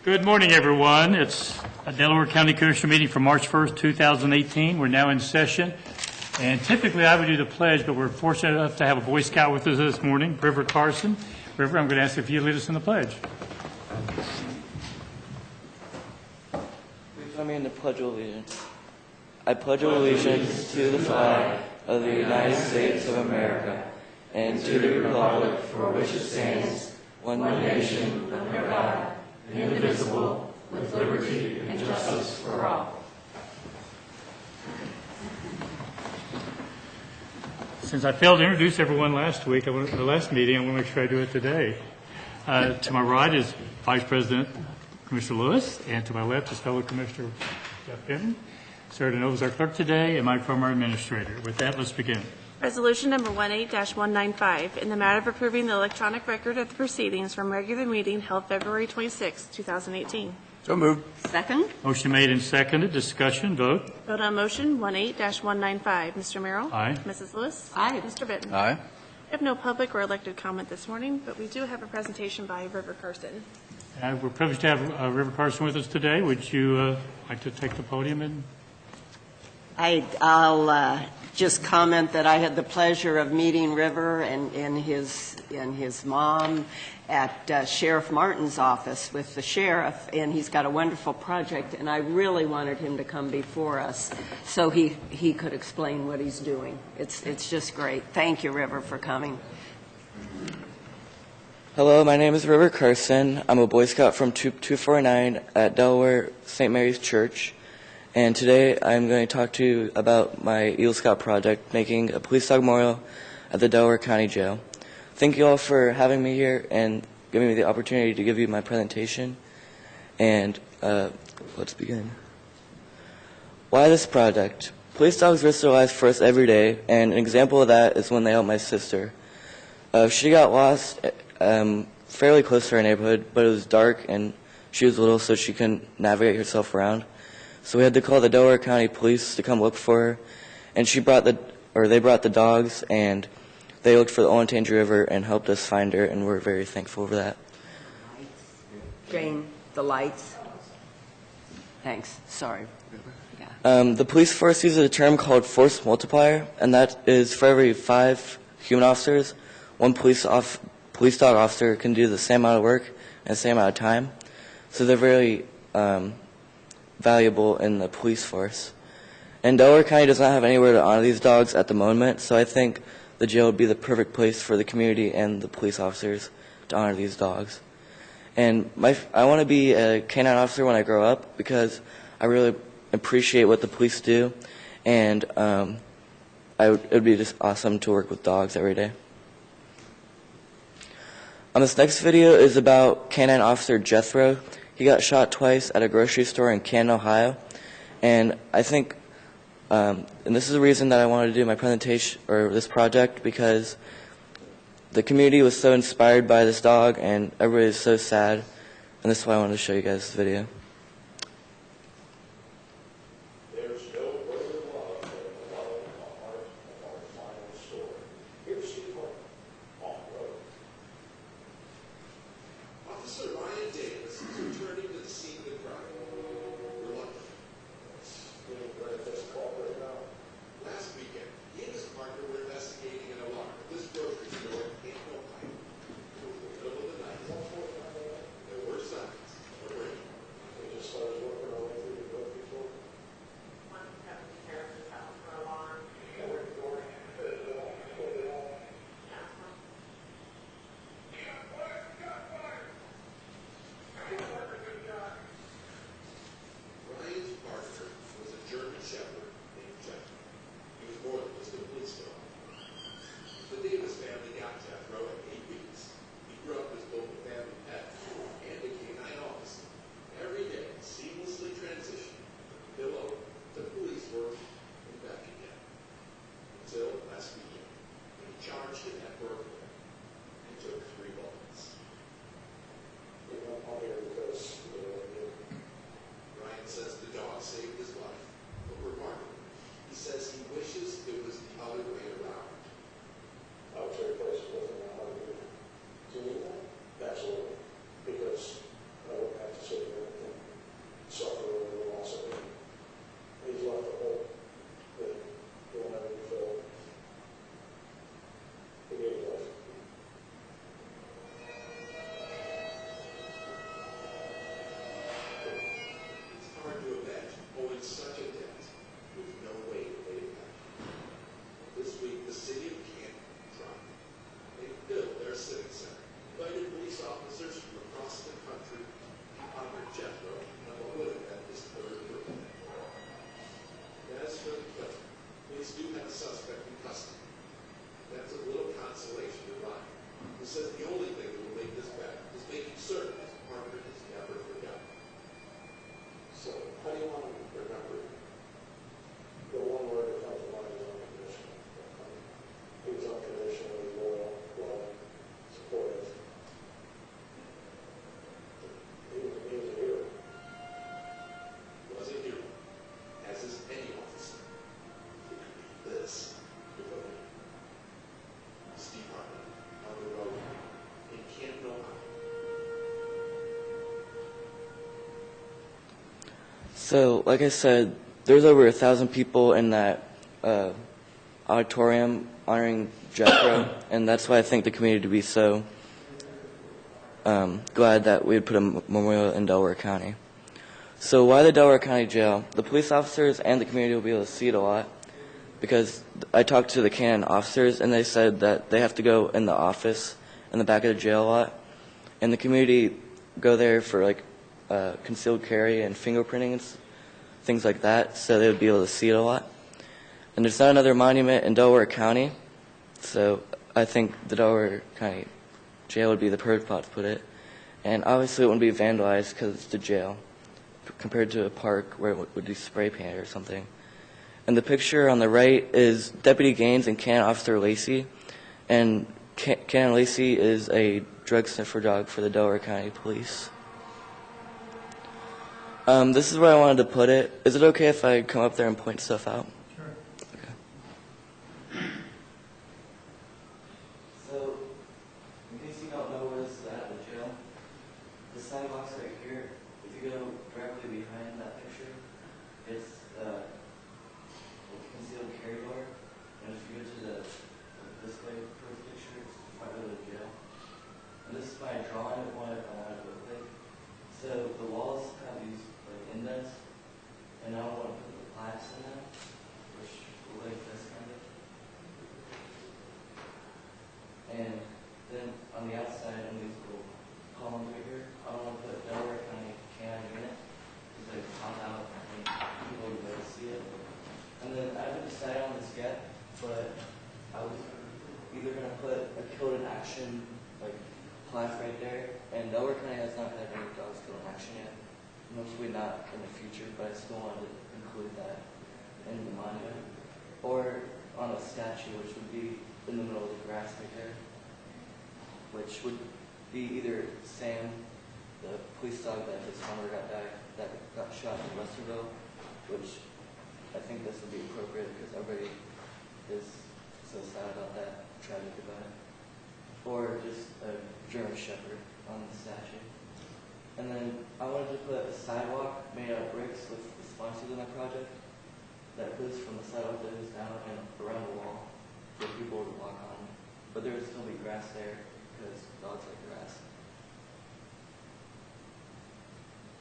Good morning, everyone. It's a Delaware County Commissioner meeting for March 1st, 2018. We're now in session. And typically I would do the pledge, but we're fortunate enough to have a Boy Scout with us this morning, River Carson. River, I'm going to ask if you lead us in the pledge. Please join me in the Pledge of Allegiance. I pledge allegiance to the flag of the United States of America and to the republic for which it stands, one nation, under God, indivisible, with liberty and justice for all. Since I failed to introduce everyone last meeting, I want to make sure I do it today. To my right is Vice President Commissioner Lewis, and to my left is fellow Commissioner Jeff Benton. Sarah DeNova is our clerk today, and Mike Farmer, our administrator. With that, let's begin. Resolution number 18-195, in the matter of approving the electronic record of the proceedings from regular meeting held February 26, 2018. So moved. Second. Motion made and seconded. Discussion. Vote. Vote on motion 18-195. Mr. Merrill? Aye. Mrs. Lewis? Aye. Mr. Benton? Aye. We have no public or elected comment this morning, but we do have a presentation by River Carson. We're privileged to have River Carson with us today. Would you like to take the podium? And I'll just comment that I had the pleasure of meeting River and his mom at Sheriff Martin's office with the sheriff, and he's got a wonderful project, and I really wanted him to come before us so he could explain what he's doing. It's just great. Thank you, River, for coming. Hello, my name is River Carson. I'm a Boy Scout from Troop 249 at Delaware St. Mary's Church. And today I'm going to talk to you about my Eagle Scout project, making a police dog memorial at the Delaware County Jail. Thank you all for having me here and giving me the opportunity to give you my presentation. And let's begin. Why this project? Police dogs risk their lives for us every day, and an example of that is when they helped my sister. She got lost fairly close to our neighborhood, but it was dark and she was little, so she couldn't navigate herself around. So we had to call the Delaware County Police to come look for her, and they brought the dogs, and they looked for the Olentangy River and helped us find her, and we're very thankful for that. Jane, the lights. Thanks. Sorry. The police force uses a term called force multiplier, and that is for every 5 human officers, one police dog officer can do the same amount of work in the same amount of time. So they're very valuable in the police force. And Delaware County does not have anywhere to honor these dogs at the moment, so I think the jail would be the perfect place for the community and the police officers to honor these dogs. And I want to be a canine officer when I grow up because I really appreciate what the police do, and it would be just awesome to work with dogs every day. This next video is about Canine Officer Jethro. He got shot twice at a grocery store in Canton, Ohio, and I think, and this is the reason that I wanted to do my presentation or this project, because the community was so inspired by this dog, and everybody is so sad, and this is why I wanted to show you guys this video. So, like I said, there's over 1,000 people in that auditorium honoring Jethro, and that's why I think the community would be so glad that we would put a memorial in Delaware County. So why the Delaware County Jail? The police officers and the community will be able to see it a lot, because I talked to the Cannon officers, and they said that they have to go in the office in the back of the jail a lot, and the community go there for like concealed carry and fingerprinting and things like that, so they would be able to see it a lot. And there's not another monument in Delaware County, so I think the Delaware County Jail would be the perfect spot to put it. And obviously it wouldn't be vandalized because it's the jail, compared to a park where it would be spray painted or something. And the picture on the right is Deputy Gaines and Canon Officer Lacey. And Canon Lacey is a drug sniffer dog for the Delaware County Police. This is where I wanted to put it. Is it okay if I come up there and point stuff out? Sure. Okay. So, in case you don't know where this is at, the jail, the sidewalk's right here. If you go directly behind that picture, it's a concealed carry door. And if you go to this way towards the picture, it's the front of the jail. And this is my drawing of what I wanted to look like. So the walls have these indents, and now I want to put the plaques in them, which look like this kind of. And then on the outside, on these little columns right here, I want to put Delaware County Cannon Unit, because they pop out and people will be able to see it. And then I haven't decided on this yet, but I was either going to put a killed in action like plaque right there, and Delaware County has not had any dogs killed in action yet. Mostly not in the future, but I still wanted to include that in the monument. Or on a statue, which would be in the middle of the grass right there, which would be either Sam, the police dog that his owner that got shot in Westerville, which I think this would be appropriate because everybody is so sad about that tragic event. Or just a German Shepherd on the statue. And then I wanted to put a sidewalk made out of bricks with the sponsors in that project that goes from the sidewalk that is down and around the wall for people to walk on. But there would still be grass there because dogs like grass.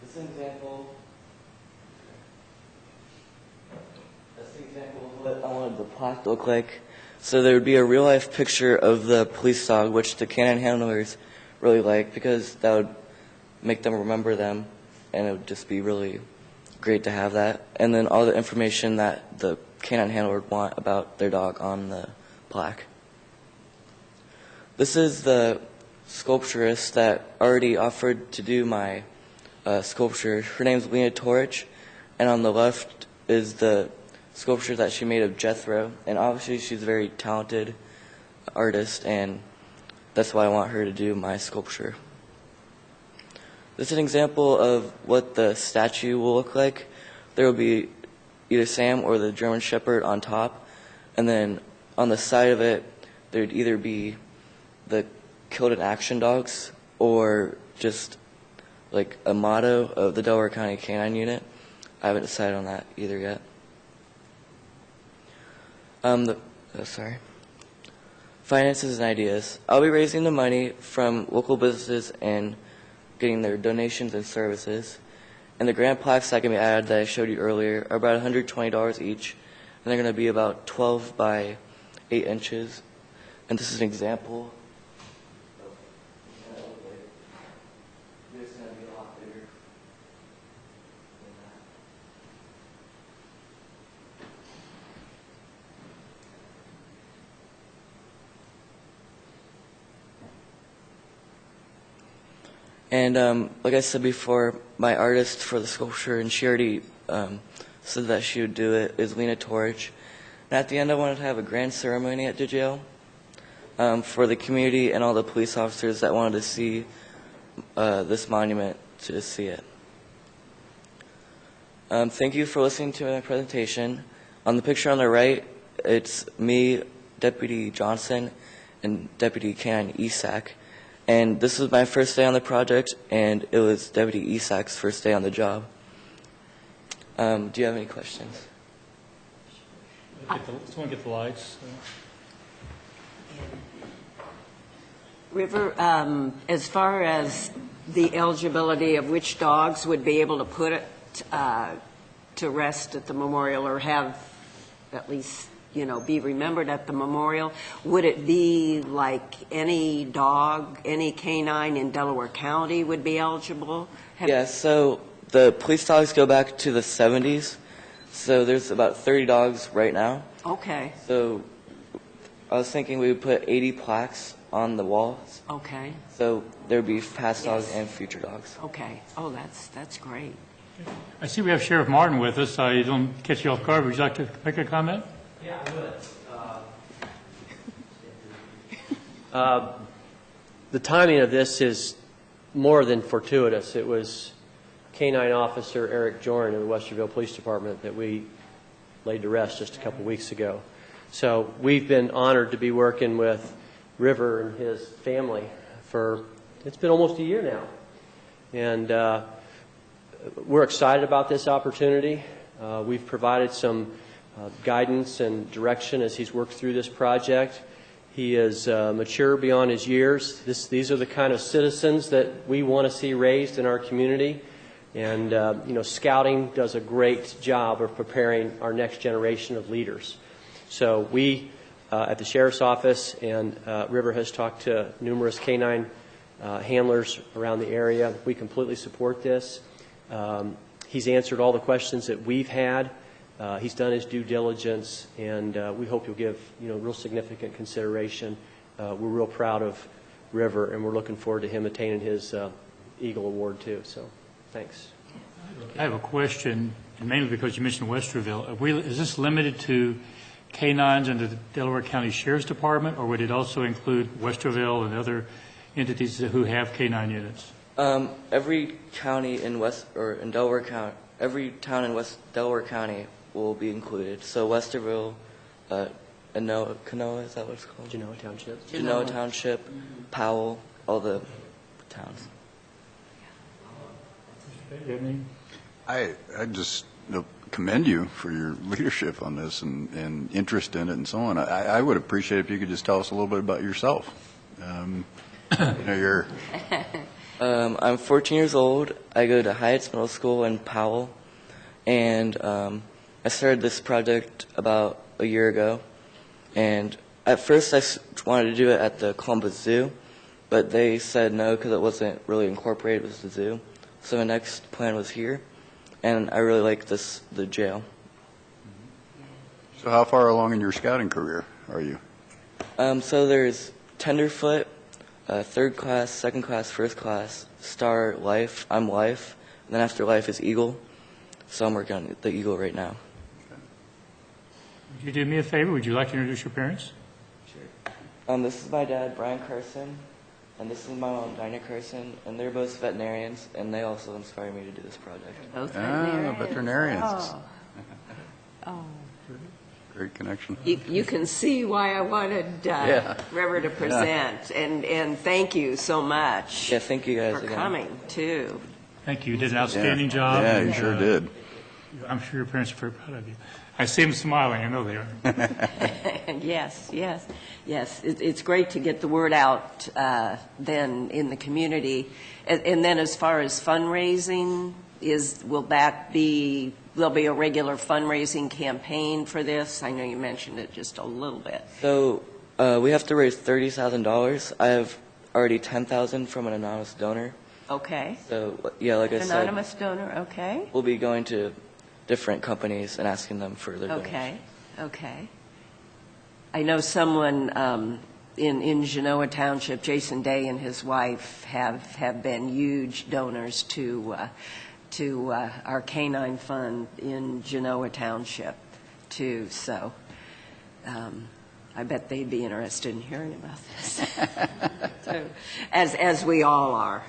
This is an example. That's an example of what I wanted the plaque to look like. So there would be a real life picture of the police dog, which the Cannon handlers really like because that would make them remember them, and it would just be really great to have that. And then all the information that the Cannon handler would want about their dog on the plaque. This is the sculpturist that already offered to do my sculpture. Her name's Lena Torich, and on the left is the sculpture that she made of Jethro. And obviously she's a very talented artist, and that's why I want her to do my sculpture. This is an example of what the statue will look like. There will be either Sam or the German Shepherd on top, and then on the side of it, there would either be the killed in action dogs or just like a motto of the Delaware County Canine Unit. I haven't decided on that either yet. Finances and ideas. I'll be raising the money from local businesses and getting their donations and services. And the grant plaques that can be added that I showed you earlier are about $120 each. And they're going to be about 12 by 8 inches. And this is an example. There's going to be a lot bigger than that. And like I said before, my artist for the sculpture, and she already said that she would do it, is Lena Torich. And at the end, I wanted to have a grand ceremony at the jail for the community and all the police officers that wanted to see this monument to see it. Thank you for listening to my presentation. On the picture on the right, it's me, Deputy Johnson, and Deputy Cannon Isak. And this was my first day on the project, and it was Deputy Isak's first day on the job. Do you have any questions? Someone get the lights. River, as far as the eligibility of which dogs would be able to put it to rest at the memorial or have at least, be remembered at the memorial, would it be like any dog, any canine in Delaware County would be eligible? Yeah, so the police dogs go back to the 70s. So there's about 30 dogs right now. Okay, So I was thinking we would put 80 plaques on the walls. okay, So there would be past dogs Yes. and future dogs. okay. Oh, that's great. I see we have Sheriff Martin with us. I don't catch you off guard. Would you like to make a comment? Yeah, I would. The timing of this is more than fortuitous. It was Canine Officer Eric Jorn of the Westerville Police Department that we laid to rest just a couple weeks ago. So we've been honored to be working with River and his family it's been almost a year now. And we're excited about this opportunity. We've provided some guidance and direction as he's worked through this project. He is mature beyond his years. These are the kind of citizens that we want to see raised in our community. And, Scouting does a great job of preparing our next generation of leaders. So we, at the Sheriff's Office, and River has talked to numerous canine handlers around the area. We completely support this. He's answered all the questions that we've had. He's done his due diligence, and we hope you'll give real significant consideration. We're real proud of River, and we're looking forward to him attaining his Eagle Award too. So, thanks. I have a question, and mainly because you mentioned Westerville. Is this limited to canines under the Delaware County Sheriff's Department, or would it also include Westerville and other entities who have canine units? Every county in Delaware County, every town in Delaware County will be included. So Westerville, Canoa, is that what it's called? Genoa Township. Genoa Township, Powell, all the towns. Do you have any? I just commend you for your leadership on this and interest in it and so on. I would appreciate if you could just tell us a little bit about yourself. You're I'm 14 years old. I go to Heights Middle School in Powell, and I started this project about a year ago. And at first, I wanted to do it at the Columbus Zoo, but they said no because it wasn't really incorporated with the zoo. So my next plan was here, and I really like the jail. So how far along in your scouting career are you? So there's Tenderfoot, third class, second class, first class, Star, Life. I'm Life. And then after Life is Eagle. So I'm working on the Eagle right now. Would you do me a favor? Would you like to introduce your parents? This is my dad, Brian Carson, and this is my mom, Dinah Carson, and they're both veterinarians, and they also inspired me to do this project. Both Veterinarians. Oh. Great connection. You can see why I wanted River to present, and thank you so much Yeah, thank you guys for again. coming, too. Thank you. You did an outstanding job. Yeah, you and, sure did. I'm sure your parents are very proud of you. I see them smiling. I know they are. Yes. It's great to get the word out then in the community. And then as far as fundraising, there'll be a regular fundraising campaign for this? I know you mentioned it just a little bit. So we have to raise $30,000. I have already $10,000 from an anonymous donor. Okay. So, yeah, like I said, Anonymous donor, okay. we'll be going to different companies and asking them for their donations. Okay. I know someone in Genoa Township, Jason Day and his wife, have been huge donors to our canine fund in Genoa Township, too. So I bet they'd be interested in hearing about this, too. As we all are,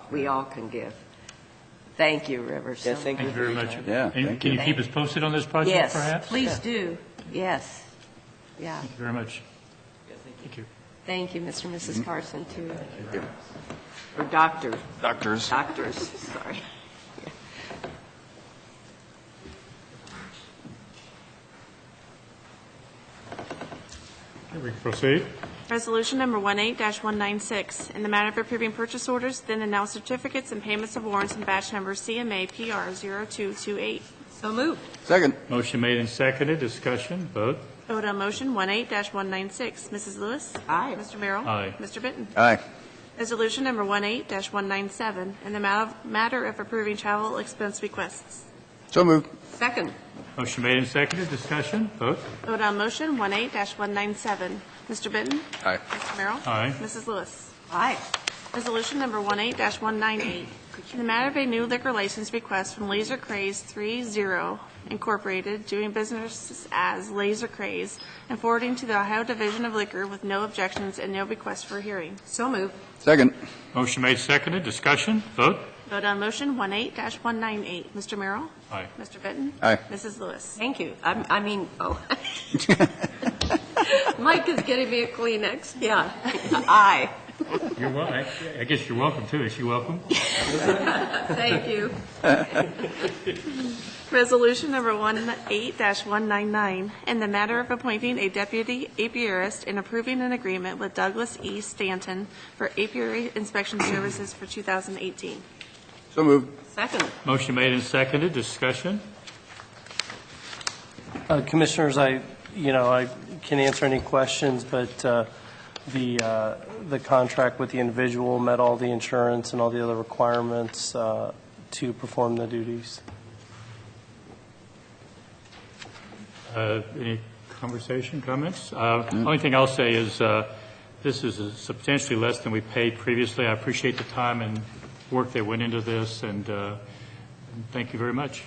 we all can give. Thank you, River. Yeah, thank you Thank you very much. Yeah, And thank can you you. keep us posted on this project, Yes, perhaps? please do. Yes. Yeah. Thank you very much. Thank you. Thank you, Mr. and Mrs. Carson, too. Thank you. Or doctor. Doctors. Doctors, sorry. We can proceed. Resolution number 18-196, in the matter of approving purchase orders, then and now certificates and payments of warrants in batch number CMA PR 0228. So moved. Second. Motion made and seconded. Discussion. Vote. Vote on motion 18-196. Mrs. Lewis? Aye. Mr. Merrill? Aye. Mr. Benton? Aye. Resolution number 18-197, in the matter of approving travel expense requests. So moved. Second. Motion made and seconded. Discussion. Vote. Vote on motion 18-197. Mr. Benton? Aye. Mr. Merrill? Aye. Mrs. Lewis? Aye. Resolution number 18-198, in the matter of a new liquor license request from Laser Craze 30 Incorporated, doing business as Laser Craze, and forwarding to the Ohio Division of Liquor with no objections and no request for hearing. So moved. Second. Motion made, seconded. Discussion. Vote. Vote on motion 18-198. Mr. Merrill? Aye. Mr. Benton? Aye. Mrs. Lewis? Thank you. Mike is getting me a Kleenex. Yeah. Aye. You're welcome. I guess you're welcome, too. Is she welcome? Thank you. Resolution number 18-199, in the matter of appointing a deputy apiarist and approving an agreement with Douglas E. Stanton for apiary inspection services for 2018. So moved. Second. Motion made and seconded. Discussion. Commissioners, I can answer any questions, but the contract with the individual met all the insurance and all the other requirements to perform the duties. Any conversation, comments? Only thing I'll say is this is substantially less than we paid previously. I appreciate the time and work that went into this, and thank you very much.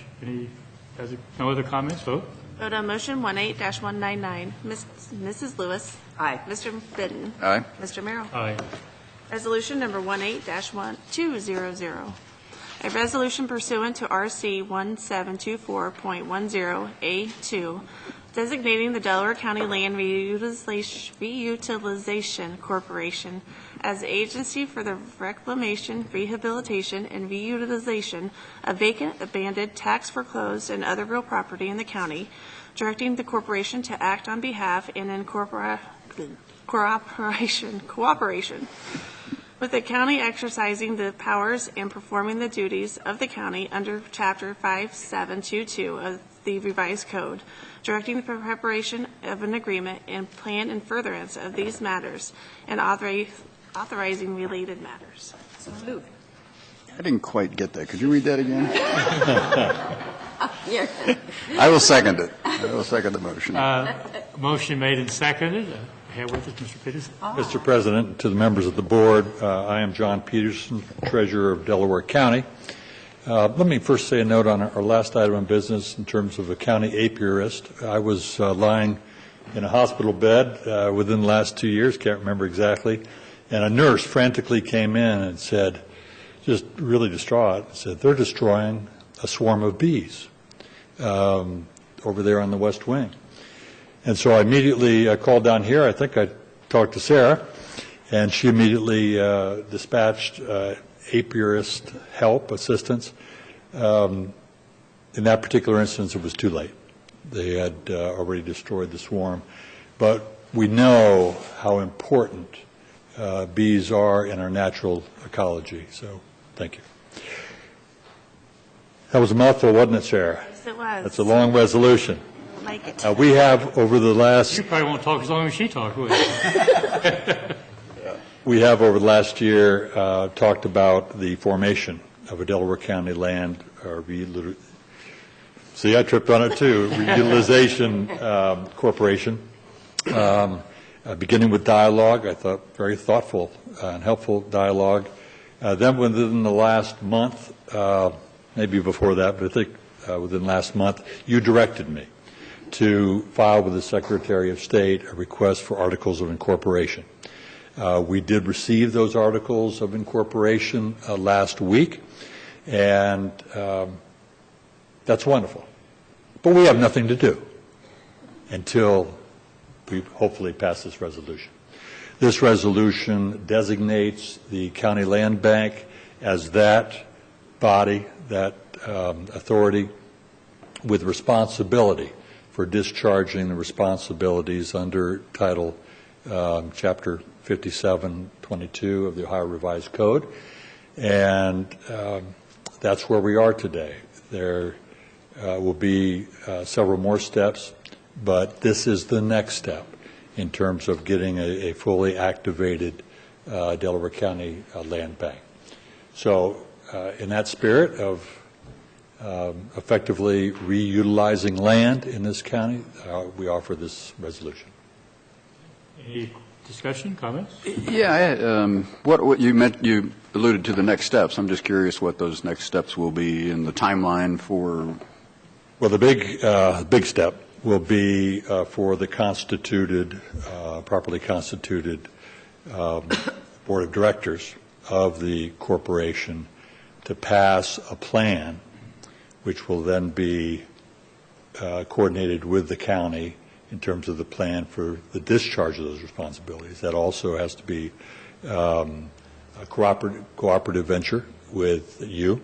No other comments? Vote. Vote on motion 18-199. Mrs. Lewis? Aye. Mr. Benton? Aye. Mr. Merrill? Aye. Resolution number 18-200. A resolution pursuant to RC 1724.10A2, designating the Delaware County Land Reutilization Corporation as agency for the reclamation, rehabilitation, and reutilization of vacant, abandoned, tax foreclosed, and other real property in the county, directing the corporation to act on behalf and in cooperation with the county exercising the powers and performing the duties of the county under Chapter 5722 of the Revised Code, directing the preparation of an agreement and plan and furtherance of these matters, and authorizing related matters. So moved. I didn't quite get that. Could you read that again? Yeah. I will second it. I will second the motion. Motion made and seconded. Have with us, Mr. Peterson. Mr. President, to the members of the board, I am John Peterson, Treasurer of Delaware County. Let me first say a note on our last item of business in terms of a county apiarist. I was lying in a hospital bed within the last 2 years, can't remember exactly, and a nurse frantically came in and said, just really distraught, said, they're destroying a swarm of bees over there on the West Wing. And so I immediately called down here. I think I talked to Sarah, and she immediately dispatched apiarist help, assistance. In that particular instance, it was too late. They had already destroyed the swarm. But we know how important bees are in our natural ecology. So thank you. That was a mouthful, wasn't it, Sarah? Yes, it was. That's a long resolution. Like it. We have over the last You probably won't talk as long as she talked, will you? We have over the last year talked about the formation of a Delaware County Land see, I tripped on it too, Reutilization Corporation, beginning with dialogue. I thought very thoughtful and helpful dialogue. Then within the last month, maybe before that, but I think within last month, you directed me to file with the Secretary of State a request for articles of incorporation. We did receive those articles of incorporation last week, and that's wonderful. But we have nothing to do until we hopefully pass this resolution. This resolution designates the County Land Bank as that body, that authority with responsibility for discharging the responsibilities under Title Chapter 5722 of the Ohio Revised Code, and that's where we are today. There will be several more steps, but this is the next step in terms of getting a fully activated Delaware County land bank. So in that spirit of effectively reutilizing land in this county, we offer this resolution. Any discussion, comments? Yeah, what you meant, you alluded to the next steps. I'm just curious what those next steps will be in the timeline for. Well, the big step will be for the constituted, properly constituted board of directors of the corporation to pass a plan which will then be coordinated with the county in terms of the plan for the discharge of those responsibilities. That also has to be a cooperative venture with you.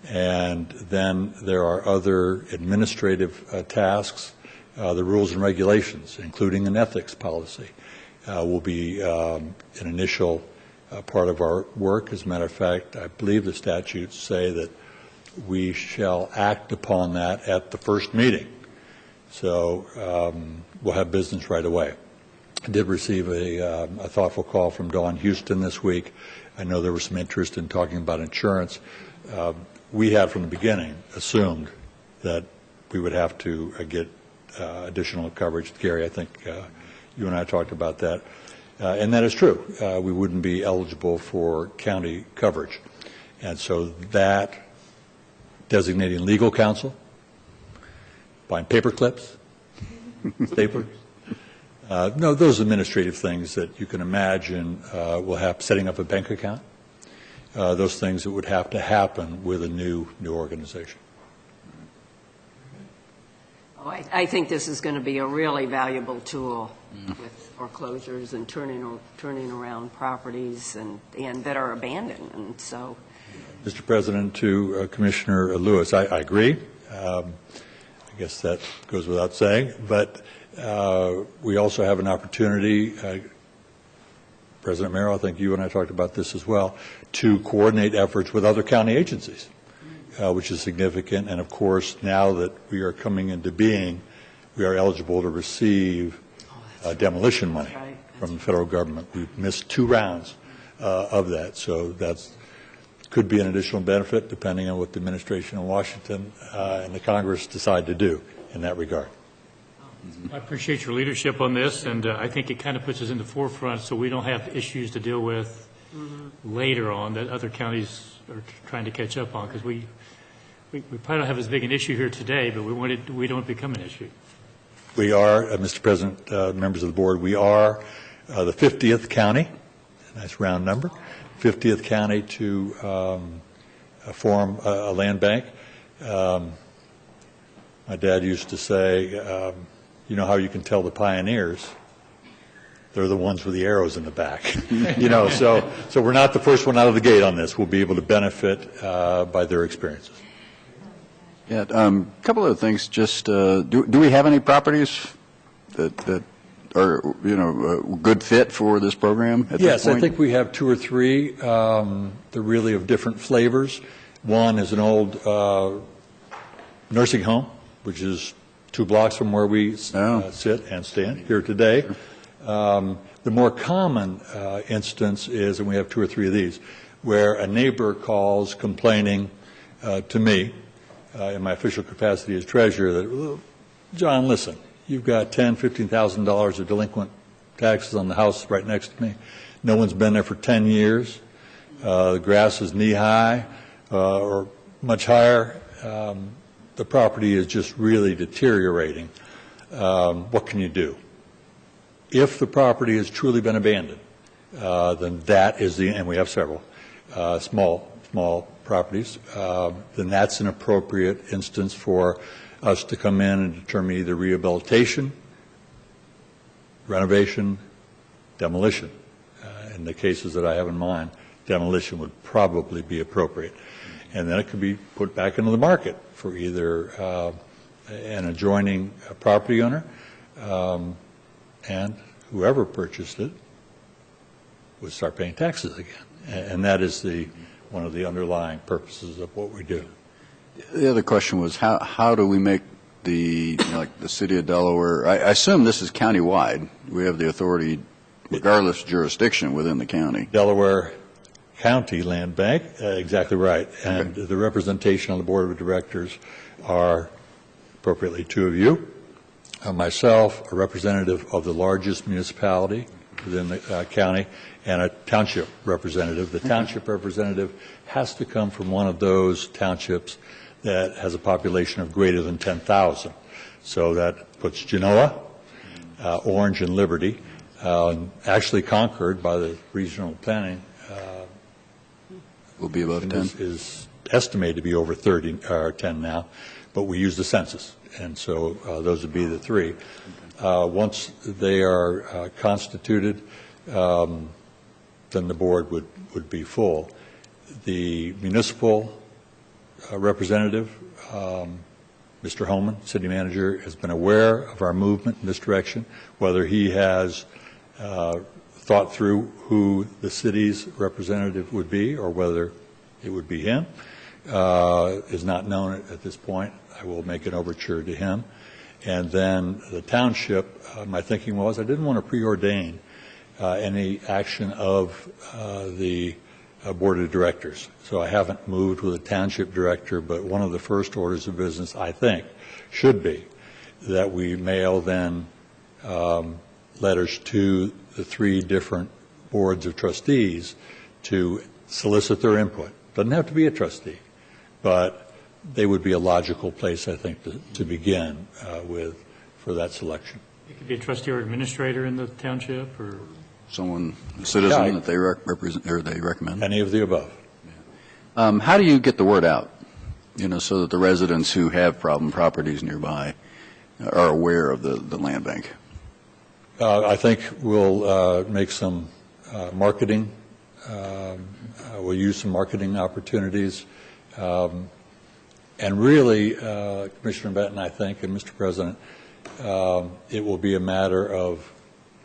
And then there are other administrative tasks. The rules and regulations, including an ethics policy, will be an initial part of our work. As a matter of fact, I believe the statutes say that we shall act upon that at the first meeting. So we'll have business right away. I did receive a thoughtful call from Dawn Houston this week. I know there was some interest in talking about insurance. We had from the beginning assumed that we would have to get additional coverage. Gary, I think you and I talked about that. And that is true. We wouldn't be eligible for county coverage. And so that, designating legal counsel, buying paper clips, staplers, no, those administrative things that you can imagine will have, setting up a bank account, those things that would have to happen with a new organization. Oh, I think this is going to be a really valuable tool with foreclosures and turning around properties and that are abandoned. And so, Mr. President, to Commissioner Lewis, I agree. I guess that goes without saying. But we also have an opportunity, President Merrill, I think you and I talked about this as well, to coordinate efforts with other county agencies. Which is significant. And, of course, now that we are coming into being, we are eligible to receive demolition money from the federal government. We've missed 2 rounds of that. So that could be an additional benefit depending on what the administration in Washington and the Congress decide to do in that regard. I appreciate your leadership on this, and I think it kind of puts us in the forefront so we don't have issues to deal with later on that other counties are trying to catch up on, because we probably don't have as big an issue here today, but we don't become an issue. We are, Mr. President, members of the board, we are the 50th county, a nice round number, 50th county to form a land bank. My dad used to say, you know how you can tell the pioneers? They're the ones with the arrows in the back. You know, so we're not the first one out of the gate on this. We'll be able to benefit by their experiences. Yeah, a couple of things. Just do we have any properties that are good fit for this program at this point? Yes, I think we have 2 or 3. They're really of different flavors. One is an old nursing home, which is 2 blocks from where we sit and stand here today. The more common instance is, and we have 2 or 3 of these, where a neighbor calls complaining to me in my official capacity as treasurer that, well, John, listen, you've got $10,000, $15,000 of delinquent taxes on the house right next to me. No one's been there for 10 years. The grass is knee-high or much higher. The property is just really deteriorating. What can you do? If the property has truly been abandoned, then that is and we have several small properties, then that's an appropriate instance for us to come in and determine either rehabilitation, renovation, demolition. In the cases that I have in mind, demolition would probably be appropriate. And then it could be put back into the market for either an adjoining property owner and whoever purchased it would start paying taxes again. And that is one of the underlying purposes of what we do. The other question was, how do we make the city of Delaware, I assume this is countywide. We have the authority, regardless of jurisdiction, within the county. Delaware County Land Bank, exactly right. And the representation on the board of directors are appropriately two of you, myself, a representative of the largest municipality within the county, and a township representative. The township representative has to come from one of those townships that has a population of greater than 10,000. So that puts Genoa, Orange, and Liberty. Actually Concord, by the regional planning, Will be above 10. is estimated to be over 30 or 10 now, but we use the census, and so those would be the three. Once they are constituted, then the board would be full. The municipal representative, Mr. Holman, city manager, has been aware of our movement in this direction. Whether he has thought through who the city's representative would be or whether it would be him is not known at this point. I will make an overture to him. And then the township, my thinking was I didn't want to preordain any action of the board of directors. So I haven't moved with a township director, but one of the first orders of business, I think, should be that we mail then letters to the three different boards of trustees to solicit their input. Doesn't have to be a trustee, but they would be a logical place, I think, to begin with for that selection. It could be a trustee or administrator in the township, or Someone, a citizen that they represent or they recommend. Any of the above. How do you get the word out, so that the residents who have problem properties nearby are aware of the land bank? I think we'll make some marketing. We'll use some marketing opportunities. And really, Commissioner Benton, I think, and Mr. President, it will be a matter of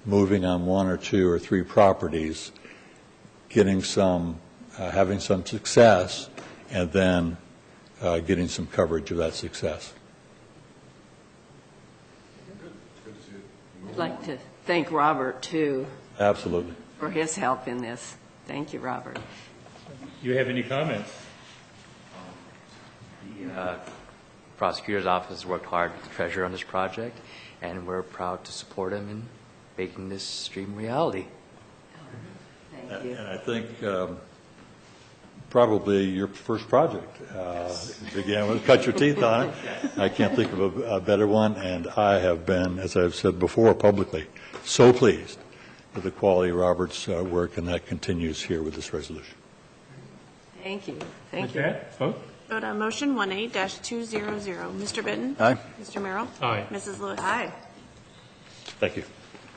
moving on one or two or three properties, getting some, having some success, and then getting some coverage of that success. I'd like to thank Robert, too, Absolutely. for his help in this. Thank you, Robert. you have any comments? The prosecutor's office has worked hard with the treasurer on this project, and we're proud to support him in making this dream reality. Thank you. And I think probably your first project began with cut your teeth on it. I can't think of a better one, and I have been, as I've said before publicly, so pleased with the quality of Robert's work, and that continues here with this resolution. Thank you. Thank With you. that, vote. Vote on motion 18-200. Mr. Benton? Aye. Mr. Merrill? Aye. Mrs. Lewis? Aye. Thank you.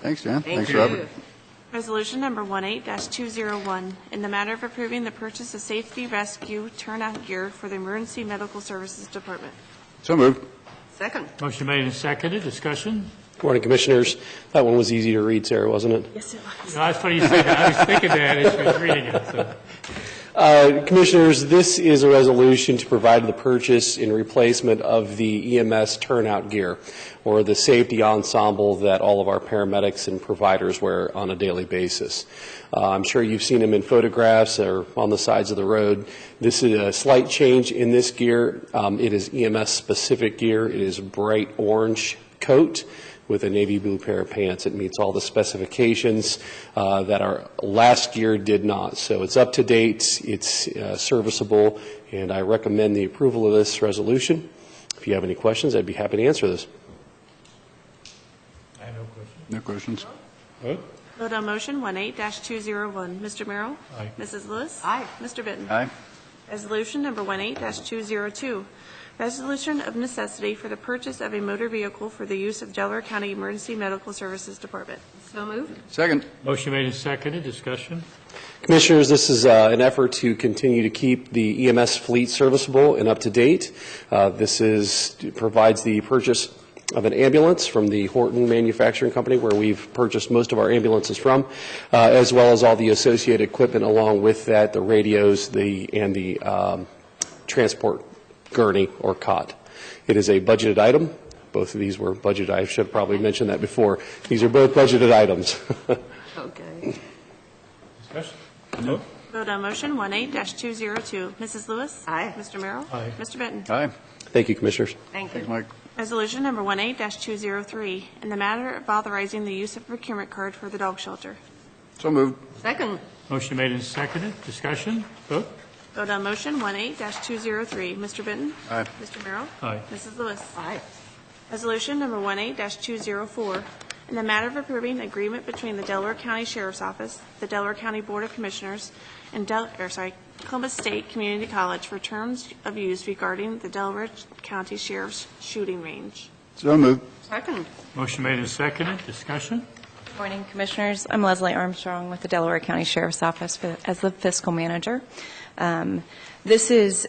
Thanks, Dan. Thank Thanks, you. Robert. Resolution number 18-201, in the matter of approving the purchase of safety rescue turnout gear for the Emergency Medical Services Department. So moved. Second. Motion made and seconded. Discussion? Good morning, Commissioners. That one was easy to read, Sarah, wasn't it? Yes, it was. No, that's funny you said that. I was thinking that as you were reading it. So. Commissioners, this is a resolution to provide the purchase and replacement of the EMS turnout gear, or the safety ensemble that all of our paramedics and providers wear on a daily basis. I'm sure you've seen them in photographs or on the sides of the road. This is a slight change in this gear. It is EMS-specific gear. It is bright orange coat with a navy blue pair of pants. It meets all the specifications that our last gear did not. So it's up to date, it's serviceable, and I recommend the approval of this resolution. If you have any questions, I'd be happy to answer this. I have no question. No questions? Vote. Vote on motion 18-201. Mr. Merrill? Aye. Mrs. Lewis? Aye. Mr. Benton? Aye. Resolution number 18-202, resolution of necessity for the purchase of a motor vehicle for the use of Delaware County Emergency Medical Services Department. So moved. Second. Motion made and seconded. Discussion? Commissioners, this is an effort to continue to keep the EMS fleet serviceable and up to date. This provides the purchase an ambulance from the Horton Manufacturing Company, where we've purchased most of our ambulances from, as well as all the associated equipment along with that, the radios, and the transport gurney or cot. It is a budgeted item. Both of these were budgeted. I should have probably mentioned that before. These are both budgeted items. Okay. Discussion? Vote. Vote on motion 18-202. Mrs. Lewis? Aye. Mr. Merrill? Aye. Mr. Benton? Aye. Thank you, Commissioners. Thank you. Thanks, Mike. Resolution number 18-203, in the matter of authorizing the use of procurement card for the dog shelter. So moved. Second. Motion made and seconded. Discussion? Vote. Vote on motion 18-203. Mr. Benton? Aye. Mr. Merrill? Aye. Mrs. Lewis? Aye. Resolution number 18-204, in the matter of approving agreement between the Delaware County Sheriff's Office, the Delaware County Board of Commissioners, and Columbus State Community College for terms of use regarding the Delaware County Sheriff's shooting range. So moved. Second. Motion made and seconded. Discussion? Good morning, Commissioners. I'm Leslie Armstrong with the Delaware County Sheriff's Office as the fiscal manager. This is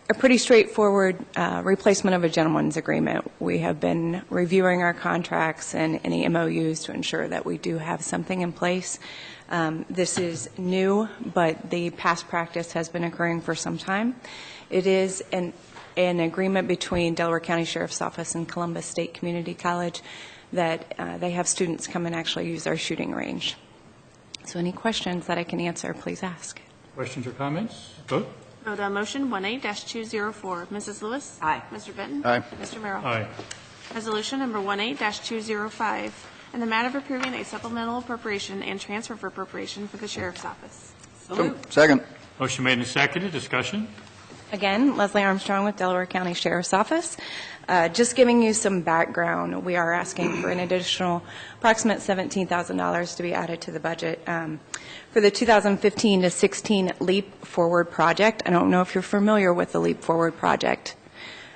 a pretty straightforward replacement of a gentleman's agreement. We have been reviewing our contracts and any MOUs to ensure that we do have something in place. This is new, but the past practice has been occurring for some time. It is an agreement between Delaware County Sheriff's Office and Columbus State Community College that they have students come and actually use our shooting range. So any questions that I can answer, please ask. Questions or comments? Vote. Vote on motion 18-204. Mrs. Lewis? Aye. Mr. Benton? Aye. Mr. Merrill? Aye. Resolution number 18-205, in the matter of approving a supplemental appropriation and transfer of appropriation for the Sheriff's Office. So moved. Second. Motion made and seconded. Discussion? Again, Leslie Armstrong with Delaware County Sheriff's Office. Just giving you some background, we are asking for an additional approximate $17,000 to be added to the budget for the 2015 to 16 Leap Forward project. I don't know if you're familiar with the Leap Forward project.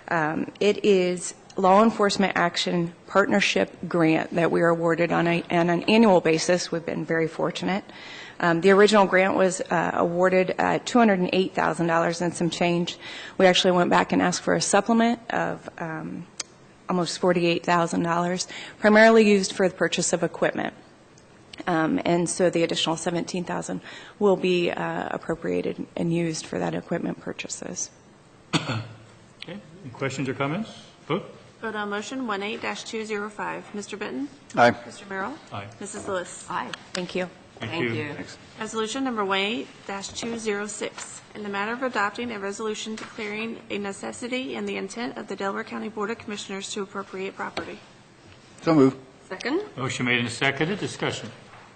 It is law enforcement action partnership grant that we are awarded on an annual basis. We've been very fortunate. The original grant was awarded at $208,000 and some change. We actually went back and asked for a supplement of almost $48,000, primarily used for the purchase of equipment. And so the additional $17,000 will be appropriated and used for that equipment purchases. Okay. Any questions or comments? Vote. Vote on motion 18-205. Mr. Benton? Aye. Mr. Merrill? Aye. Mrs. Lewis? Aye. Thank you. Resolution number 18-206, in the matter of adopting a resolution declaring a necessity and the intent of the Delaware County Board of Commissioners to appropriate property. So moved. Second. Motion made and seconded. Discussion?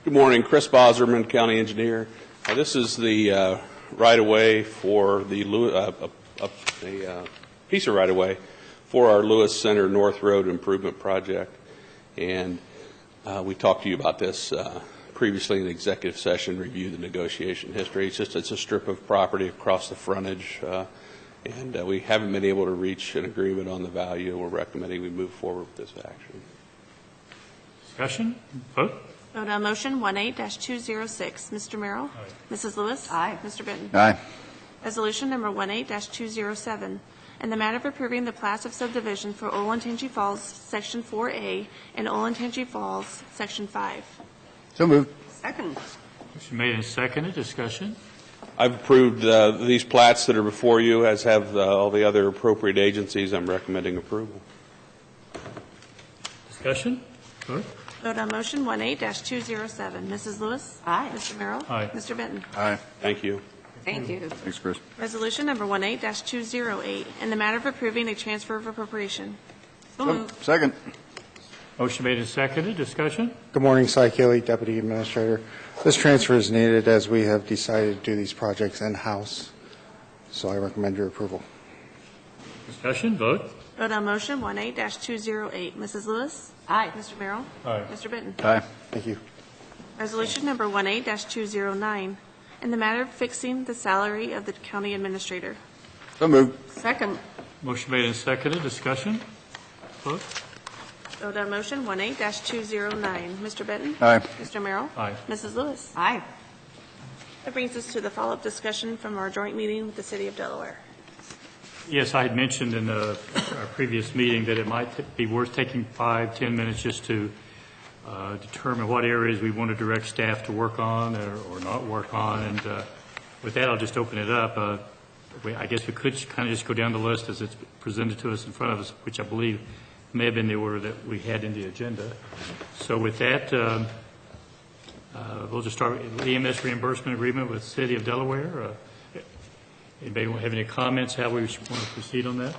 Good morning. Chris Boserman, County Engineer. This is the right-of-way for the a piece of right-of-way for our Lewis Center North Road Improvement Project. And we talked to you about this previously in the executive session, reviewed the negotiation history. It's a strip of property across the frontage, and we haven't been able to reach an agreement on the value. We're recommending we move forward with this action. Discussion? Vote. Vote on motion 18-206. Mr. Merrill? Aye. Mrs. Lewis? Aye. Mr. Benton? Aye. Resolution number 18-207, in the matter of approving the plats of subdivision for Olentangy Falls, Section 4A, and Olentangy Falls, Section 5. So moved. Second. Motion made and seconded. Discussion? I've approved these plats that are before you, as have all the other appropriate agencies. I'm recommending approval. Discussion? Vote. Vote on motion 18-207. Mrs. Lewis? Aye. Mr. Merrill? Aye. Mr. Benton? Aye. Thank you. Thank you. Thanks, Chris. Resolution number 18-208, in the matter of approving a transfer of appropriation. So moved. Second. Motion made and seconded. Discussion? Good morning, Cy Kelly, Deputy Administrator. This transfer is needed as we have decided to do these projects in-house, so I recommend your approval. Discussion? Vote. Vote on motion 18-208. Mrs. Lewis? Aye. Mr. Merrill? Aye. Mr. Benton? Aye. Thank you. Resolution number 18-209, in the matter of fixing the salary of the county administrator. So moved. Second. Motion made and seconded. Discussion? Vote. Vote on motion 18-209. Mr. Benton? Aye. Mr. Merrill? Aye. Mrs. Lewis? Aye. That brings us to the follow-up discussion from our joint meeting with the City of Delaware. Yes, I had mentioned in our previous meeting that it might be worth taking 5-10 minutes just to determine what areas we want to direct staff to work on or not work on. And with that, I'll just open it up. I guess we could kind of just go down the list as it's presented to us in front of us, which I believe may have been the order that we had in the agenda. So with that, we'll just start with EMS reimbursement agreement with the City of Delaware. Anybody have any comments how we want to proceed on that?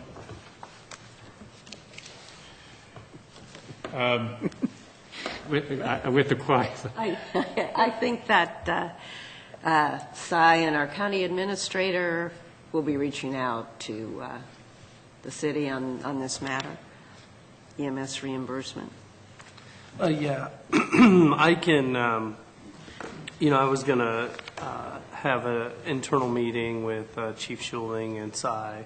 With the quiet. I think that Cy and our county administrator will be reaching out to the city on this matter, EMS reimbursement. Yeah, I can, I was going to have an internal meeting with Chief Schuling and Cy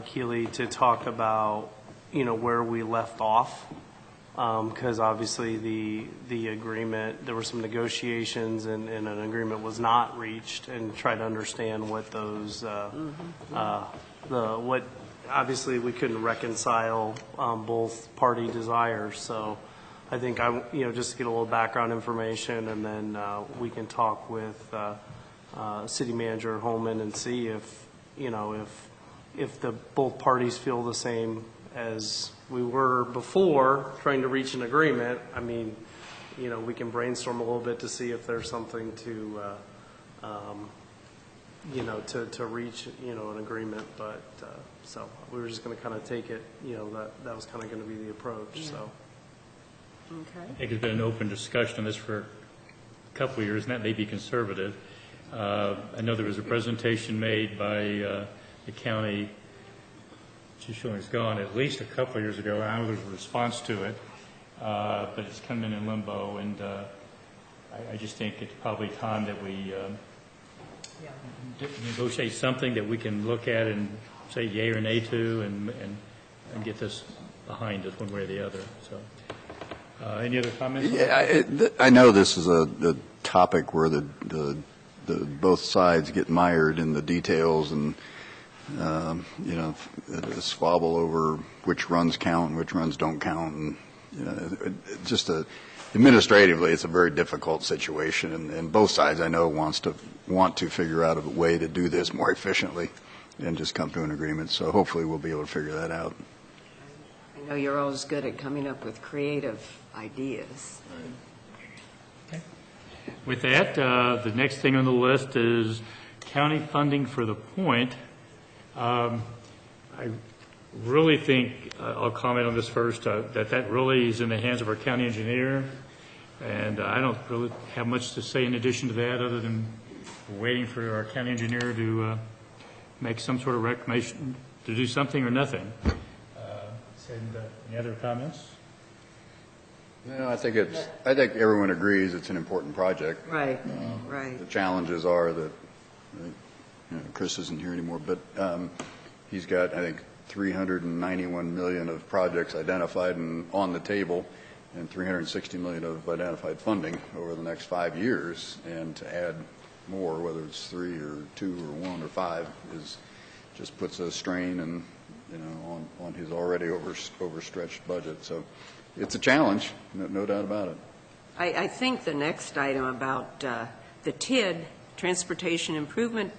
Keeley to talk about, where we left off. Because obviously the agreement, there were some negotiations and an agreement was not reached, and try to understand what those, obviously we couldn't reconcile both party desires. So I think just to get a little background information, and then we can talk with City Manager Holman and see if the both parties feel the same as we were before, trying to reach an agreement. I mean, we can brainstorm a little bit to see if there's something to, to reach, an agreement. But so we were just going to kind of take it, that was kind of going to be the approach. Yeah. So. Okay. I think there's been an open discussion on this for a couple of years, and that may be conservative. I know there was a presentation made by the county. Chief Schilling's gone at least a couple of years ago. I know there's a response to it, but it's kind of been in limbo, and I just think it's probably time that we negotiate something that we can look at and say yay or nay to, and get this behind us one way or the other. So, any other comments? Yeah, I know this is a topic where the both sides get mired in the details and. Squabble over which runs count and which runs don't count, and administratively, it's a very difficult situation, and both sides I know want to figure out a way to do this more efficiently, and just come to an agreement. So hopefully we'll be able to figure that out. I know you're always good at coming up with creative ideas. Okay. With that, the next thing on the list is county funding for the Point. I really think, I'll comment on this first, that really is in the hands of our county engineer, and I don't really have much to say in addition to that other than we're waiting for our county engineer to make some sort of recommendation to do something or nothing. Any other comments? No, I think everyone agrees it's an important project. Right, right. The challenges are that Chris isn't here anymore, but he's got, I think, 391 million of projects identified and on the table, and 360 million of identified funding over the next 5 years. And to add more, whether it's 3 or 2 or 1 or 5, just puts a strain and on his already overstretched budget. So it's a challenge, no doubt about it. I think the next item about the TID, Transportation Improvement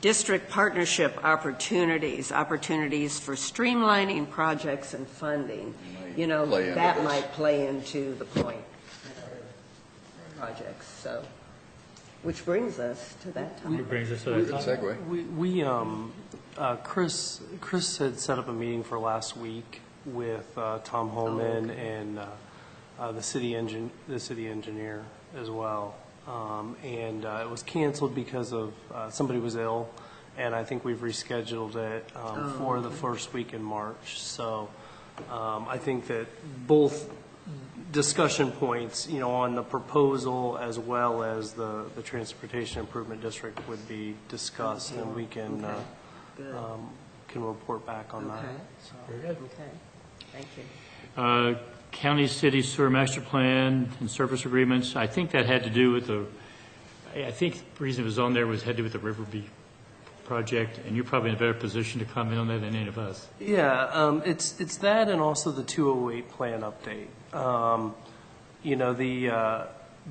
District Partnership opportunities for streamlining projects and funding, that might play into the Point projects. So, which brings us to that time. It brings us to that Good segue. Chris had set up a meeting for last week with Tom Holman and the city engineer as well. And it was canceled because of somebody was ill, and I think we've rescheduled it for the first week in March. So I think that both discussion points, on the proposal as well as the Transportation Improvement District would be discussed, and we can report back on that. So. Very good. Okay, thank you. County City Sewer Master Plan and service agreements. I think that had to do with I think the reason it was on there had to do with the Riverview project, and you're probably in a better position to comment on that than any of us. Yeah, it's that and also the 208 plan update. You know,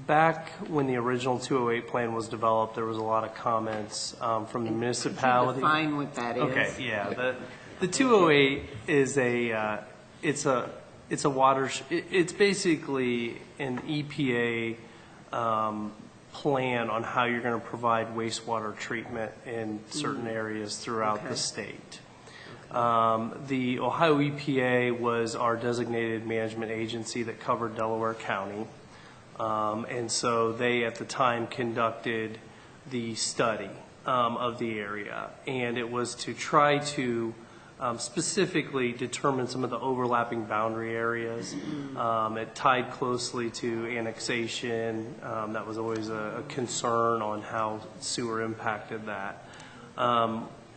back when the original 208 plan was developed, there was a lot of comments from the municipality. Define what that is. Okay, yeah. The 208 is it's a water, it's basically an EPA plan on how you're going to provide wastewater treatment in certain areas throughout the state. The Ohio EPA was our designated management agency that covered Delaware County. And so they, at the time, conducted the study of the area. And it was to try to specifically determine some of the overlapping boundary areas. It tied closely to annexation. That was always a concern on how sewer impacted that.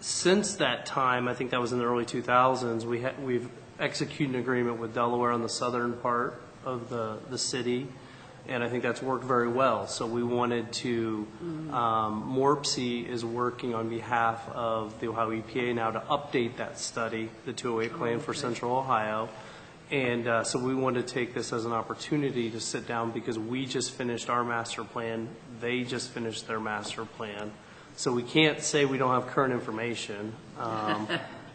Since that time, I think that was in the early 2000s, we've executed an agreement with Delaware on the southern part of the city, and I think that's worked very well. So we wanted to, MORPC is working on behalf of the Ohio EPA now to update that study, the 208 plan for Central Ohio. And so we wanted to take this as an opportunity to sit down because we just finished our master plan. They just finished their master plan. So we can't say we don't have current information.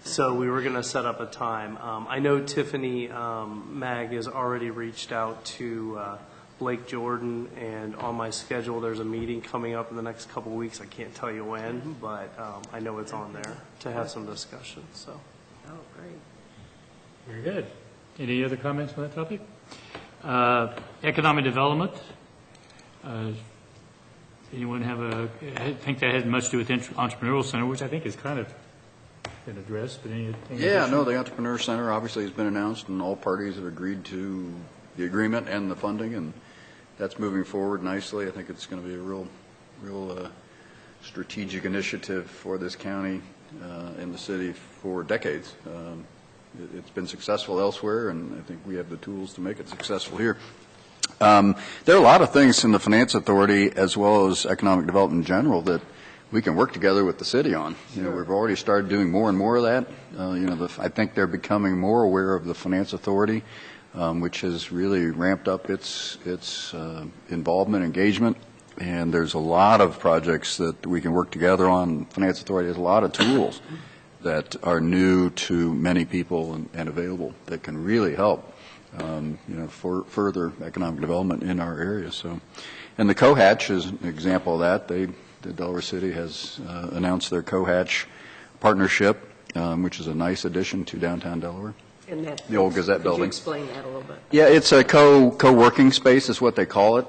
So we were going to set up a time. I know Tiffany Mag has already reached out to Blake Jordan, and on my schedule there's a meeting coming up in the next couple of weeks. I can't tell you when, but I know it's on there to have some discussion. So. Oh, great. Very good. Any other comments on that topic? Economic development. Anyone I think that has much to do with Entrepreneurial Center, which I think is kind of been addressed, but anything? Yeah, no, the Entrepreneur Center obviously has been announced, and all parties have agreed to the agreement and the funding, and that's moving forward nicely. I think it's going to be a real strategic initiative for this county and the city for decades. It's been successful elsewhere, and I think we have the tools to make it successful here. There are a lot of things in the Finance Authority as well as economic development in general that we can work together with the city on. You know, we've already started doing more and more of that. I think they're becoming more aware of the Finance Authority, which has really ramped up its involvement, engagement, and there's a lot of projects that we can work together on. Finance Authority has a lot of tools that are new to many people and available that can really help, for further economic development in our area. So, and the Cohatch is an example of that. The Delaware City has announced their Cohatch partnership, which is a nice addition to downtown Delaware. And that, the old Gazette building. Could you explain that a little bit? Yeah, it's a co-working space is what they call it.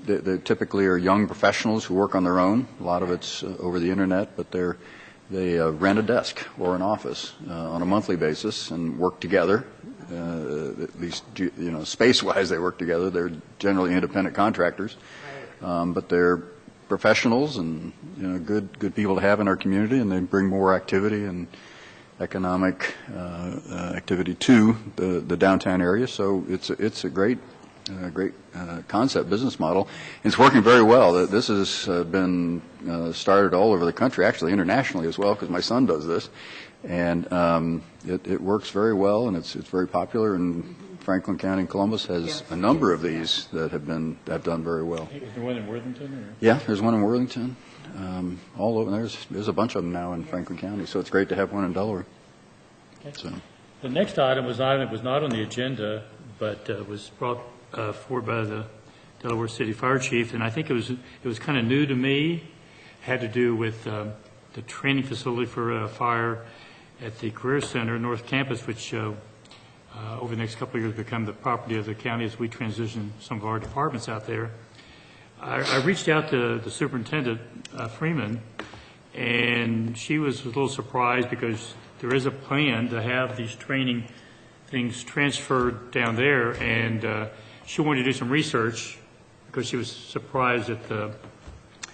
They typically are young professionals who work on their own. A lot of it's over the internet, but they rent a desk or an office on a monthly basis and work together. At least, space-wise, they work together. They're generally independent contractors, but they're professionals and good people to have in our community, and they bring more activity and economic activity to the downtown area. So it's a great concept business model. It's working very well. This has been started all over the country, actually internationally as well, because my son does this, and it works very well, and it's very popular. And Franklin County and Columbus has a number of these that have done very well. Is there one in Worthington? Or? Yeah, there's one in Worthington. All over there's a bunch of them now in Franklin County, so it's great to have one in Delaware. Okay. So. The next item was an item that was not on the agenda, but was brought forward by the Delaware City Fire Chief, and I think it was kind of new to me. It had to do with the training facility for fire at the Career Center North Campus, which over the next couple of years become the property of the county as we transition some of our departments out there. I reached out to the superintendent, Freeman, and she was a little surprised because there is a plan to have these training things transferred down there, and she wanted to do some research because she was surprised at the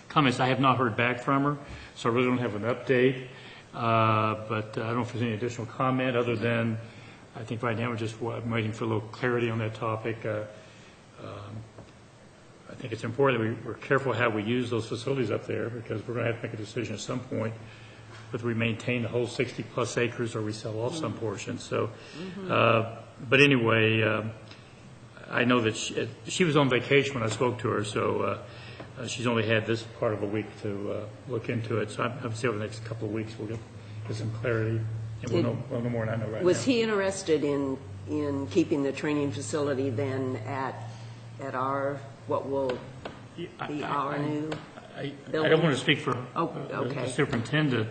comments. I have not heard back from her, so I really don't have an update, but I don't know if there's any additional comment other than I think right now we're just waiting for a little clarity on that topic. I think it's important that we're careful how we use those facilities up there because we're going to have to make a decision at some point whether we maintain the whole 60-plus acres or we sell off some portion. So, but anyway, I know that she was on vacation when I spoke to her, so she's only had this part of a week to look into it. So I'm see over the next couple of weeks we'll get some clarity, and we'll know more than I know right now. Was he interested in keeping the training facility then at our, what will be our new I building? don't want to speak for okay. the superintendent.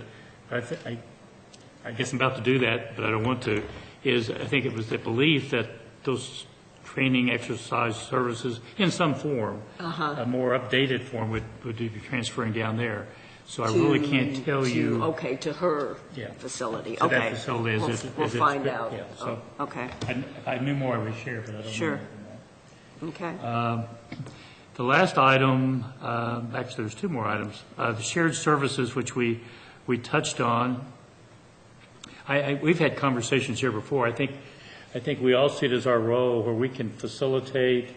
I guess I'm about to do that, but I don't want to. I think it was the belief that those training exercise services in some form, a more updated form, would be transferring down there. So I really can't tell you. Okay, to her facility. So okay. that facility we'll find out. Yeah, so okay. If I knew more, I would share, but I don't know. Sure. Okay. The last item, actually there's two more items. The shared services, which we touched on. We've had conversations here before. I think we all see it as our role where we can facilitate,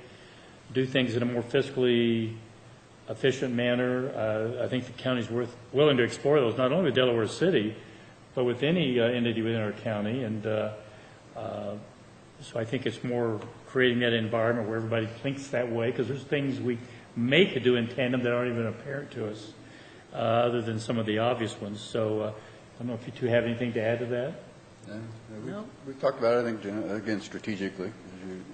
do things in a more fiscally efficient manner. I think the county's willing to explore those, not only with Delaware City, but with any entity within our county. And so I think it's more creating that environment where everybody thinks that way, because there's things we could do in tandem that aren't even apparent to us, other than some of the obvious ones. So I don't know if you two have anything to add to that. We've talked about it, I think, again, strategically.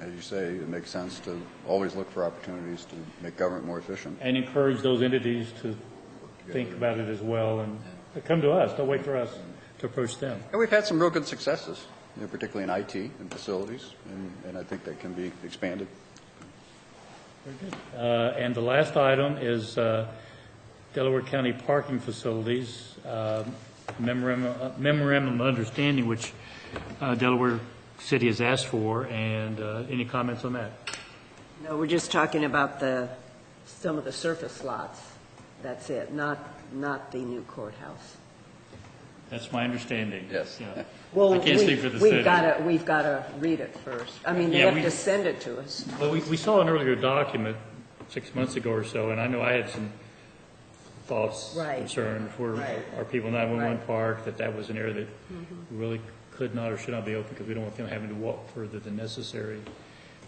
As you say, it makes sense to always look for opportunities to make government more efficient. And encourage those entities to think about it as well and come to us. Don't wait for us to approach them. And we've had some real good successes, particularly in IT and facilities, and I think that can be expanded. Very good. And the last item is Delaware County parking facilities, memorandum of understanding, which Delaware City has asked for, and any comments on that? No, we're just talking about some of the surface lots. That's it, not the new courthouse. That's my understanding. Yes. Yeah. Well, I can't speak for the city. We've got to read it first. I mean, they have to send it to us. Well, we saw an earlier document 6 months ago or so, and I know I had some thoughts, concerns, where our people in 911 Park, that was an area that really could not or should not be open because we don't want them having to walk further than necessary.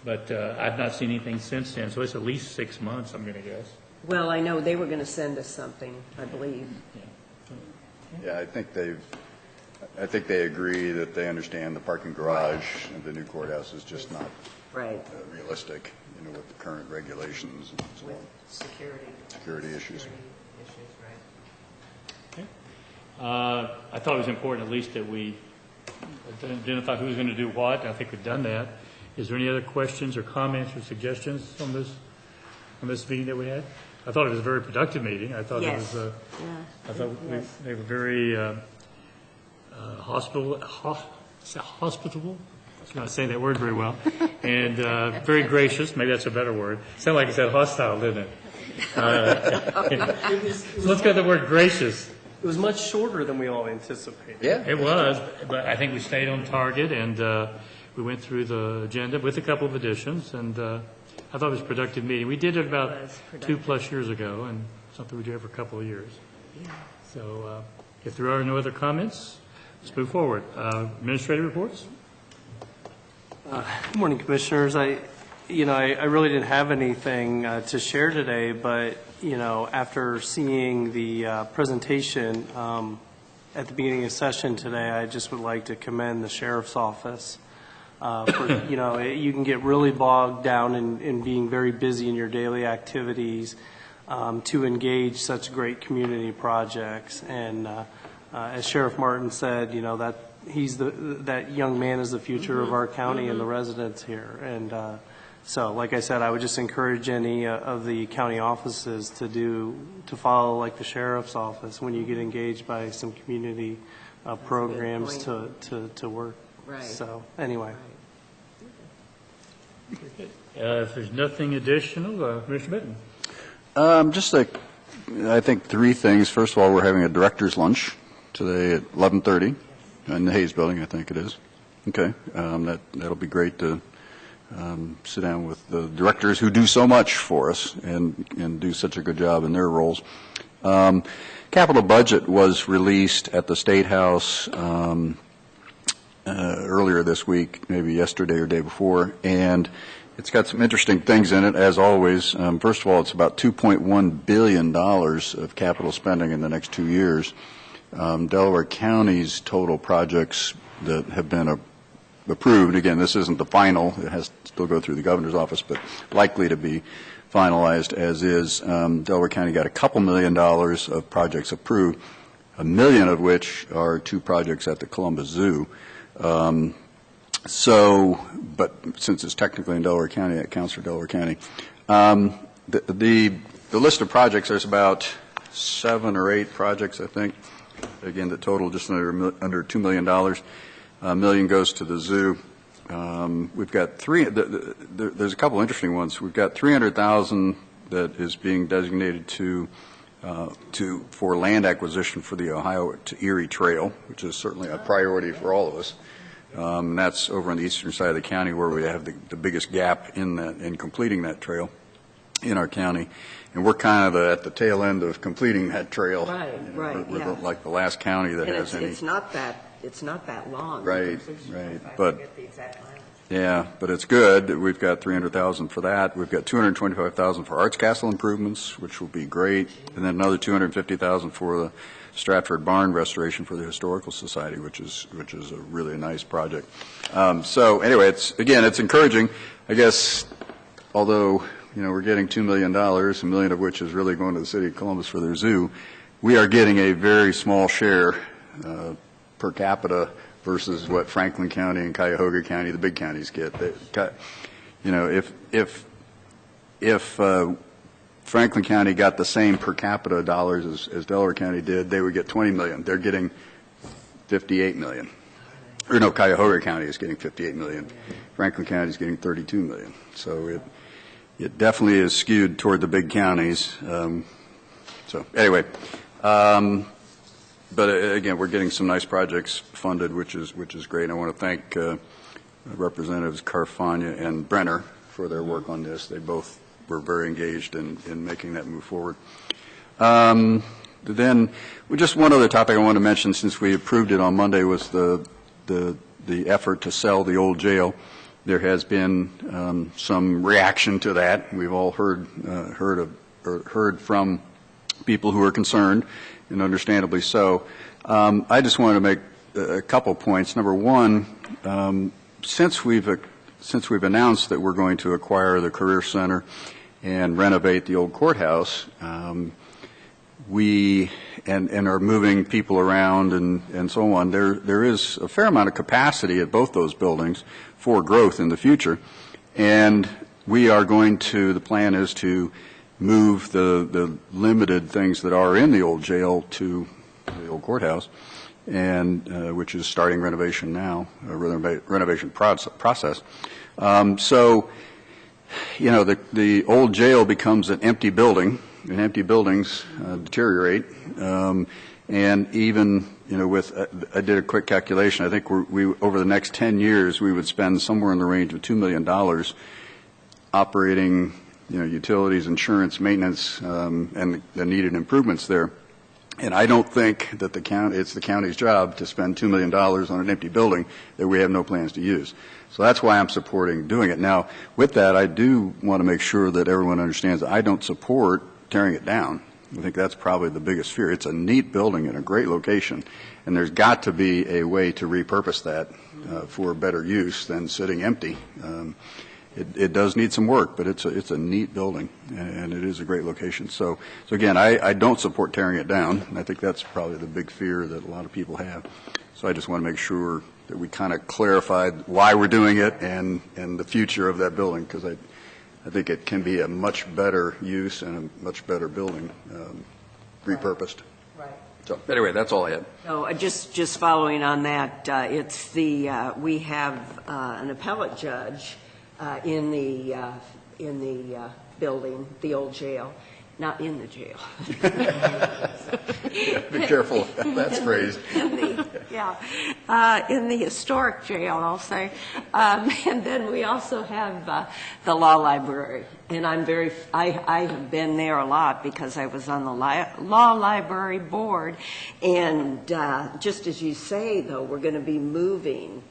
But I've not seen anything since then, so it's at least 6 months, I'm going to guess. Well, I know they were going to send us something, I believe. Yeah, I think they agree that they understand the parking garage and the new courthouse is just not realistic, with the current regulations and so on. Security issues. Okay. I thought it was important at least that we identify who's going to do what. I think we've done that. Is there any other questions or comments or suggestions on this meeting that we had? I thought it was a very productive meeting. I thought it was. They were very hospitable. I'm not saying that word very well, and very gracious. Maybe that's a better word. Sounded like you said hostile, didn't it? So let's go to the word gracious. It was much shorter than we all anticipated. Yeah, it was, but I think we stayed on target, and we went through the agenda with a couple of additions, and I thought it was a productive meeting. We did it about 2+ years ago, and something we do every couple of years. So if there are no other comments, let's move forward. Administrative reports? Good morning, Commissioners. I really didn't have anything to share today, but, after seeing the presentation at the beginning of session today, I just would like to commend the Sheriff's Office. You can get really bogged down in being very busy in your daily activities to engage such great community projects. And as Sheriff Martin said, that that young man is the future of our county and the residents here. And so, like I said, I would just encourage any of the county offices to follow like the Sheriff's Office when you get engaged by some community programs to work. Right. So anyway. If there's nothing additional, Commissioner Mitten. I think 3 things. First of all, we're having a director's lunch today at 11:30 in the Hayes Building, I think it is. Okay, that'll be great to sit down with the directors who do so much for us and do such a good job in their roles. Capital budget was released at the State House earlier this week, maybe yesterday or day before, and it's got some interesting things in it, as always. First of all, it's about $2.1 billion of capital spending in the next 2 years. Delaware County's total projects that have been approved, again, this isn't the final, it has to still go through the governor's office, but likely to be finalized as is. Delaware County got a couple $1 million of projects approved, $1 million of which are 2 projects at the Columbus Zoo. But since it's technically in Delaware County, it counts for Delaware County. The list of projects, there's about 7 or 8 projects, I think. Again, the total just under $2 million. $1 million goes to the zoo. We've got there's a couple interesting ones. We've got $300,000 that is being designated for land acquisition for the Ohio to Erie Trail, which is certainly a priority for all of us. And that's over on the eastern side of the county where we have the biggest gap in completing that trail in our county. And we're kind of at the tail end of completing that trail. Right, right. We're like the last county that has any. It's not that long. Right, right. But yeah, but it's good. We've got $300,000 for that. We've got $225,000 for Arts Castle improvements, which will be great, and then another $250,000 for the Stratford Barn restoration for the Historical Society, which is a really nice project. So anyway, it's encouraging. I guess, although we're getting $2 million, $1 million of which is really going to the city of Columbus for their zoo, we are getting a very small share per capita versus what Franklin County and Cuyahoga County, the big counties, get. If Franklin County got the same per capita dollars as Delaware County did, they would get $20 million. They're getting $58 million. Or no, Cuyahoga County is getting $58 million. Franklin County is getting $32 million. So it definitely is skewed toward the big counties. So anyway, but again, we're getting some nice projects funded, which is great. I want to thank Representatives Carfagna and Brenner for their work on this. They both were very engaged in making that move forward. Then, just one other topic I want to mention, since we approved it on Monday, was the effort to sell the old jail. There has been some reaction to that. We've all heard from people who are concerned, and understandably so. I just wanted to make a couple points. Number one, since we've announced that we're going to acquire the Career Center and renovate the old courthouse, we are moving people around and so on. There is a fair amount of capacity at both those buildings for growth in the future, and we are going to. The plan is to move the limited things that are in the old jail to the old courthouse, and which is starting renovation now, renovation process. So, the old jail becomes an empty building, and empty buildings deteriorate. And even, I did a quick calculation. I think we over the next 10 years, we would spend somewhere in the range of $2 million operating, utilities, insurance, maintenance, and the needed improvements there. And I don't think that it's the county's job to spend $2 million on an empty building that we have no plans to use. So that's why I'm supporting doing it. Now, with that, I do want to make sure that everyone understands that I don't support tearing it down. I think that's probably the biggest fear. It's a neat building in a great location, and there's got to be a way to repurpose that for better use than sitting empty. It does need some work, but it's a neat building, and it is a great location. So again, I don't support tearing it down, and I think that's probably the big fear that a lot of people have. So I just want to make sure that we kind of clarified why we're doing it and the future of that building, because I think it can be a much better use and a much better building, repurposed. Right. So anyway, that's all I had. So just following on that, it's we have an appellate judge in the building, the old jail, not in the jail. Be careful. That's phrased. Yeah, in the historic jail, I'll say. And then we also have the law library. And I have been there a lot because I was on the law library board. And just as you say, though, we're going to be moving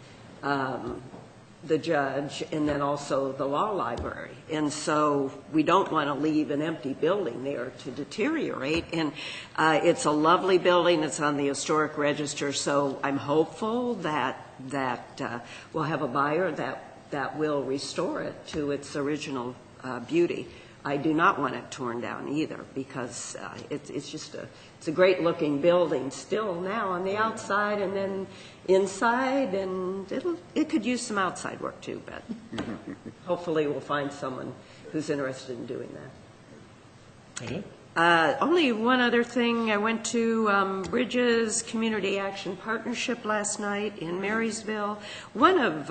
the judge and then also the law library. And so we don't want to leave an empty building there to deteriorate. And it's a lovely building. It's on the historic register. So I'm hopeful that we'll have a buyer that will restore it to its original beauty. I do not want it torn down either because it's a great looking building still now on the outside and then inside, and it could use some outside work too, but hopefully we'll find someone who's interested in doing that. Okay. Only one other thing. I went to Bridges Community Action Partnership last night in Marysville. One of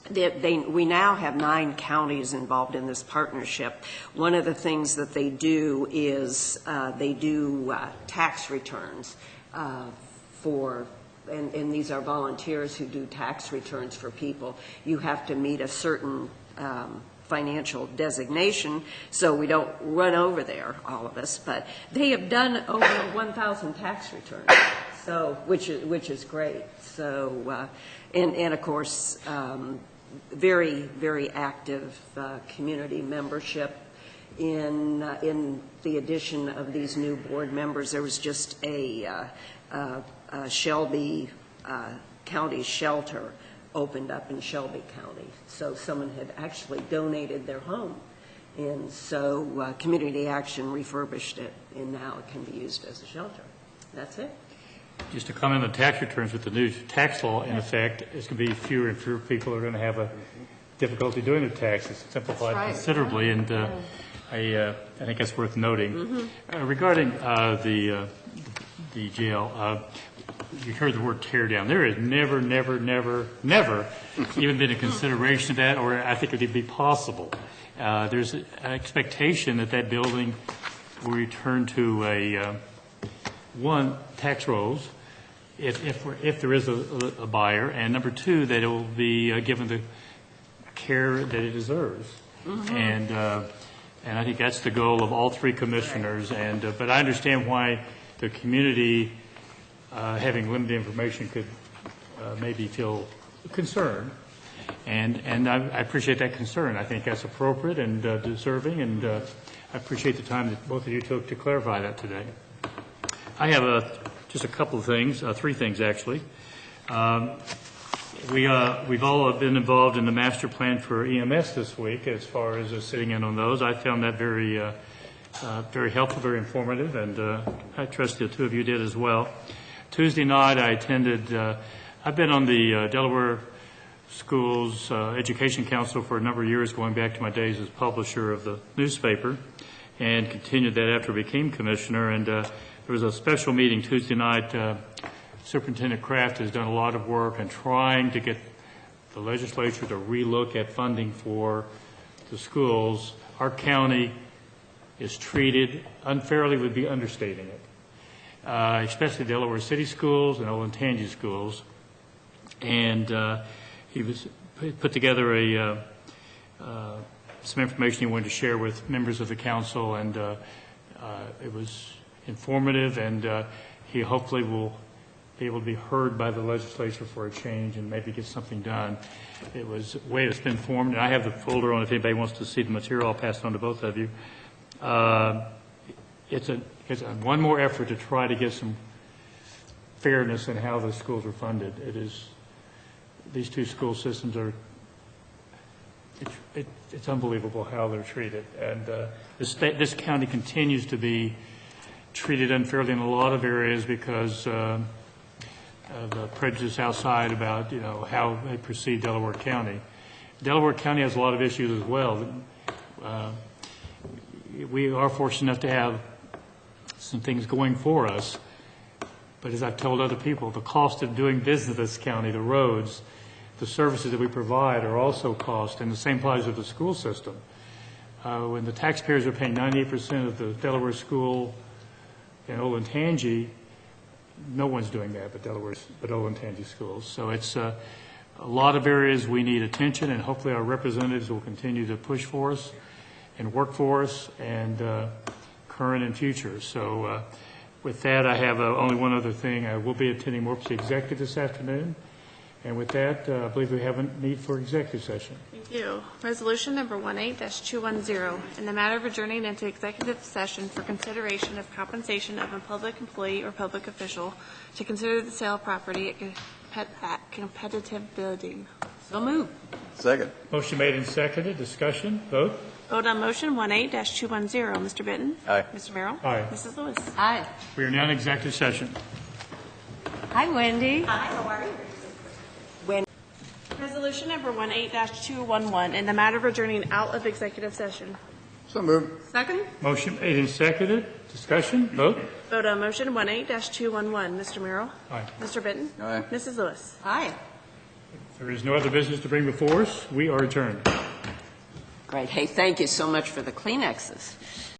we now have 9 counties involved in this partnership. One of the things that they do is they do tax returns and these are volunteers who do tax returns for people. You have to meet a certain financial designation, so we don't run over there, all of us. But they have done over 1,000 tax returns, so which is great. So and of course. Very, very active community membership in the addition of these new board members. There was just a Shelby County shelter opened up in Shelby County. So someone had actually donated their home. And so Community Action refurbished it, and now it can be used as a shelter. That's it. Just to comment on the tax returns, with the new tax law in effect, it's going to be fewer and fewer people are going to have a difficulty doing their taxes. It's simplified considerably, and I think that's worth noting. Regarding the jail, you heard the word tear down. There has never even been a consideration of that, or I think it would be possible. There's an expectation that building will return to one, tax rolls, if there is a buyer, and number 2, that it will be given the care that it deserves. And I think that's the goal of all 3 commissioners. And but I understand why the community, having limited information, could maybe feel concerned. And I appreciate that concern. I think that's appropriate and deserving, and I appreciate the time that both of you took to clarify that today. I have just a couple of things, 3 things actually. We've all been involved in the master plan for EMS this week as far as sitting in on those. I found that very helpful, very informative, and I trust the 2 of you did as well. Tuesday night I attended, I've been on the Delaware Schools Education Council for a number of years, going back to my days as publisher of the newspaper, and continued that after I became commissioner. And there was a special meeting Tuesday night. Superintendent Kraft has done a lot of work in trying to get the legislature to relook at funding for the schools. Our county is treated unfairly, would be understating it, especially Delaware City schools and Olentangy schools. And he put together some information he wanted to share with members of the council, and it was informative, and he hopefully will be able to be heard by the legislature for a change and maybe get something done. It was the way it's been formed, and I have the folder on if anybody wants to see the material. I'll pass it on to both of you. It's one more effort to try to get some fairness in how the schools are funded. These 2 school systems are, it's unbelievable how they're treated. And this county continues to be treated unfairly in a lot of areas because of the prejudice outside about, how they perceive Delaware County. Delaware County has a lot of issues as well. We are fortunate enough to have some things going for us, but as I've told other people, the cost of doing business in this county, the roads, the services that we provide are also cost, and the same applies with the school system. When the taxpayers are paying 98% of the Delaware school in Olentangy, no one's doing that but Old and Tangi schools. So it's a lot of areas we need attention, and hopefully our representatives will continue to push for us and work for us, and current and future. So with that, I have only one other thing. I will be attending Morpsey Executive this afternoon. And with that, I believe we have a need for executive session. Thank you. Resolution number 18-210, in the matter of adjourning into executive session for consideration of compensation of a public employee or public official to consider the sale of property at competitive bidding. So moved. Second. Motion made and seconded. Discussion. Vote. Vote on motion 18-210. Mr. Bitton? Aye. Mr. Merrill? Aye. Mrs. Lewis? Aye. We are now in executive session. Hi, Wendy. Hi, how are you? Resolution number 18-211, in the matter of adjourning out of executive session. So moved. Second. Motion made and seconded. Discussion. Vote. Vote on motion 18-211. Mr. Merrill? Aye. Mr. Bitton? Aye. Mrs. Lewis? Aye. If there is no other business to bring before us, we are adjourned. Great. Hey, thank you so much for the Kleenexes.